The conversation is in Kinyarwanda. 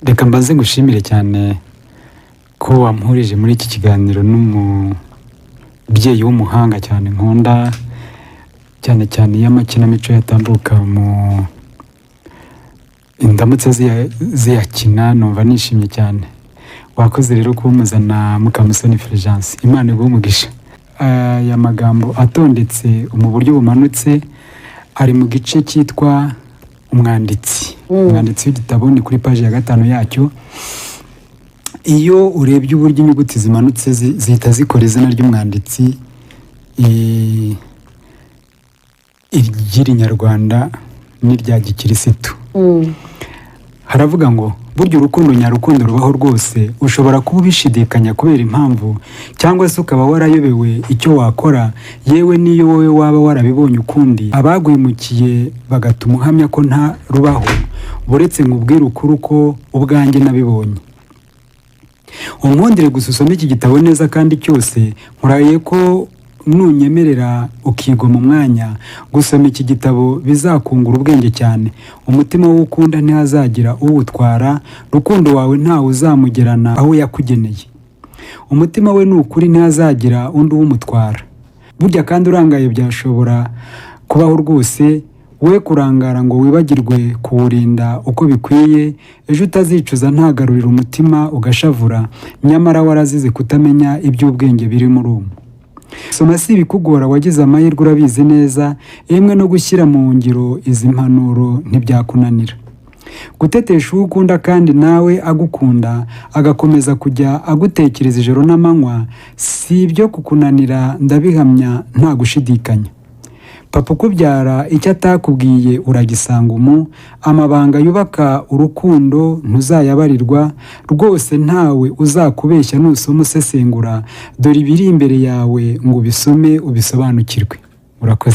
Reka mbanze ngushimire cyane ko wampurije muri iki kiganiro n'umubyeyi w'umuhanga cyane nkunda cyane cyane y'amakinamico yatambuka mu indamutse ziyakina numva nishimye cyane. Wakoze rero kumuzana Mukamusoni Fulgence, Imana iguhe umugisha. Aya magambo atondetse mu buryo bumanutse ari mu gice cyitwa umwanditsi. Umwanditsi w'igitabo ni kuri page ya 5 yacyo. Iyo urebye uburyo inyuguti zimanutse zihita zikora izina ry'umwanditsi iry'inyarwanda n'irya gikirisitu. Haravuga ngo burya urukundo nyarukundo rubaho rwose, ushobora kuba ubishidikanya kubera impamvu cyangwa se ukaba warayobewe icyo wakora, yewe niyo wowe waba warabibonye ukundi abaguhemukiye bagatuma uhamya ko nta rubaho, buretse nkubwira ukuri ko ubwanjye nabibonye. Unkundire gusa usome iki gitabo neza kandi cyose, nkurahiye ko nunyemerera ukigwa mu mwanya gusoma iki gitabo bizakungura ubwenge cyane. Umutima w'ukunda ntihazagira uwutwara, rukundo wawe ntawe uzamugerana aho yakugeneye. Umutima we n'ukuri ntihazagira undi uwumutwara. Burya kandi urangaye byashobora kubaho rwose, we kurangara ngo wibagirwe kuwurinda uko bikwiye, ejo utazicuza ntagarurira umutima ugashavura, nyamara warazize kutamenya iby'ubwenge biri muri uwo. Soma si ibikugora, wagize amahirwe urabizi neza, emwe no gushyira mu ngiro izi mpanuro ntibyakunanira. Gutetesha uwo ukunda kandi nawe agukunda, agakomeza kujya agutekereza ijoro n'amanywa, si ibyo kukunanira ndabihamya nta gushidikanya. Papa ukubyara icyo atakubwiye uragisanga amabanga yubaka urukundo ntuzayabarirwa rwose, ntawe uzakubeshya nusoma usesengura, dore ibiri imbere yawe ngo ubisome ubisobanukirwe. Urakoze.